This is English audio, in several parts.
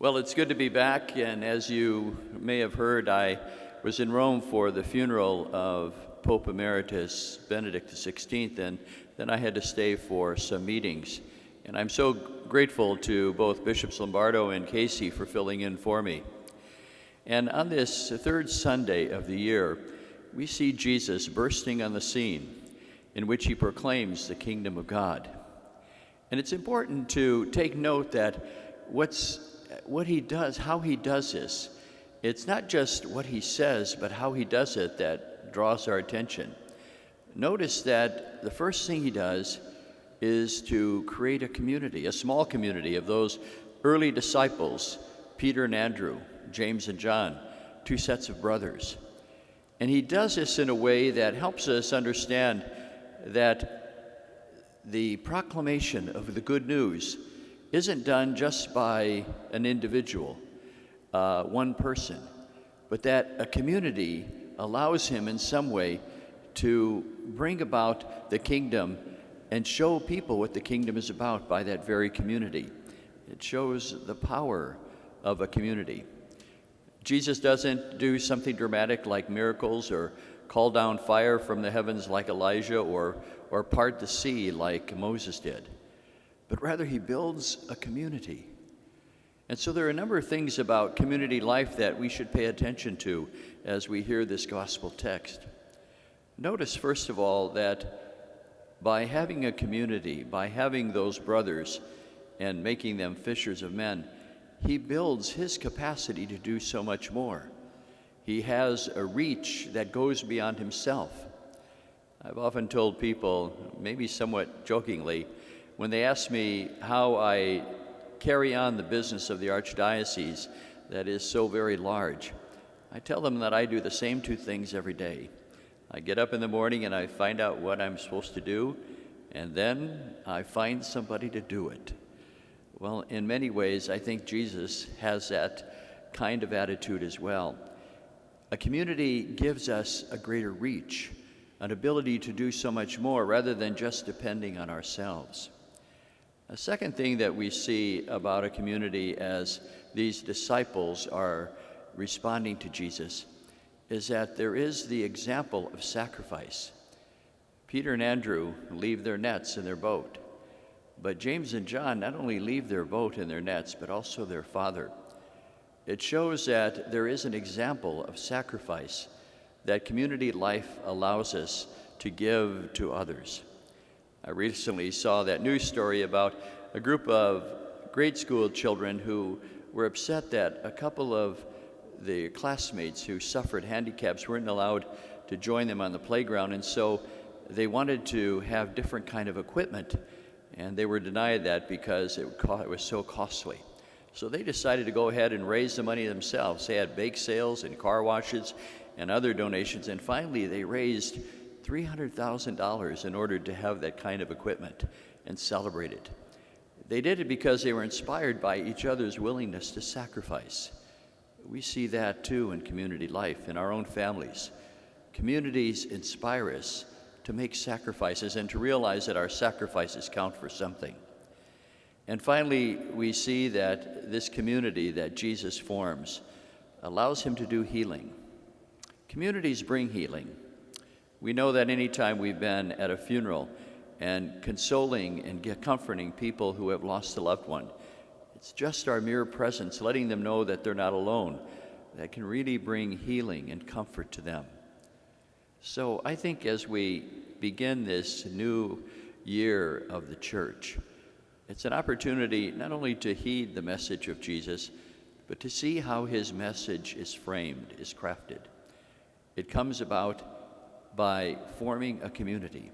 Well, it's good to be back, and as you may have heard, I was in Rome for the funeral of Pope Emeritus Benedict XVI, and then I had to stay for some meetings. And I'm so grateful to both Bishops Lombardo and Casey for filling in for me. And on this third Sunday of the year, we see Jesus bursting on the scene in which he proclaims the kingdom of God. And it's important to take note that what he does, how he does this, it's not just what he says, but how he does it that draws our attention. Notice that the first thing he does is to create a community, a small community of those early disciples, Peter and Andrew, James and John, two sets of brothers. And he does this in a way that helps us understand that the proclamation of the good news isn't done just by an individual, one person, but that a community allows him in some way to bring about the kingdom and show people what the kingdom is about by that very community. It shows the power of a community. Jesus doesn't do something dramatic like miracles or call down fire from the heavens like Elijah or part the sea like Moses did, but rather he builds a community. And so there are a number of things about community life that we should pay attention to as we hear this gospel text. Notice, first of all, that by having a community, by having those brothers and making them fishers of men, he builds his capacity to do so much more. He has a reach that goes beyond himself. I've often told people, maybe somewhat jokingly, when they ask me how I carry on the business of the Archdiocese that is so very large, I tell them that I do the same two things every day. I get up in the morning and I find out what I'm supposed to do, and then I find somebody to do it. Well, in many ways, I think Jesus has that kind of attitude as well. A community gives us a greater reach, an ability to do so much more rather than just depending on ourselves. A second thing that we see about a community as these disciples are responding to Jesus is that there is the example of sacrifice. Peter and Andrew leave their nets in their boat, but James and John not only leave their boat and their nets, but also their father. It shows that there is an example of sacrifice that community life allows us to give to others. I recently saw that news story about a group of grade school children who were upset that a couple of the classmates who suffered handicaps weren't allowed to join them on the playground, and so they wanted to have different kind of equipment, and they were denied that because it was so costly. So they decided to go ahead and raise the money themselves. They had bake sales and car washes and other donations, and finally they raised $300,000 in order to have that kind of equipment and celebrate it. They did it because they were inspired by each other's willingness to sacrifice. We see that too in community life, in our own families. Communities inspire us to make sacrifices and to realize that our sacrifices count for something. And finally, we see that this community that Jesus forms allows him to do healing. Communities bring healing. We know that anytime we've been at a funeral and consoling and comforting people who have lost a loved one, it's just our mere presence, letting them know that they're not alone, that can really bring healing and comfort to them. So I think as we begin this new year of the church, it's an opportunity not only to heed the message of Jesus, but to see how his message is framed, is crafted. It comes about by forming a community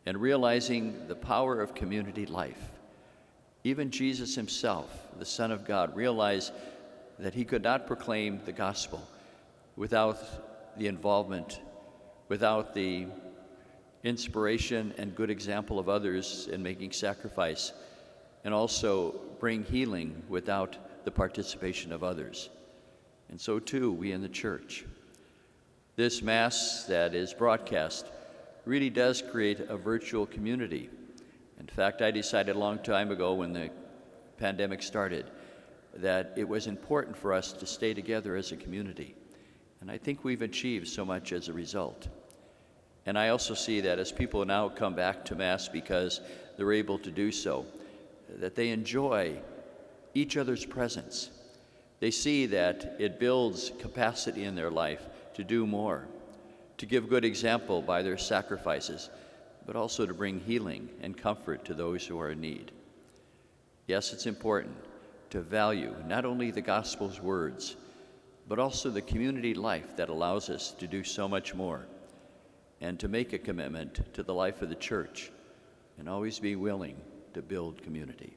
and realizing the power of community life. Even Jesus himself, the Son of God, realized that he could not proclaim the gospel without the involvement, without the inspiration and good example of others in making sacrifice, and also bring healing without the participation of others. And so too, we in the church. This Mass that is broadcast really does create a virtual community. In fact, I decided a long time ago when the pandemic started that it was important for us to stay together as a community. And I think we've achieved so much as a result. And I also see that as people now come back to Mass because they're able to do so, that they enjoy each other's presence. They see that it builds capacity in their life to do more, to give good example by their sacrifices, but also to bring healing and comfort to those who are in need. Yes, it's important to value not only the gospel's words, but also the community life that allows us to do so much more, and to make a commitment to the life of the church and always be willing to build community.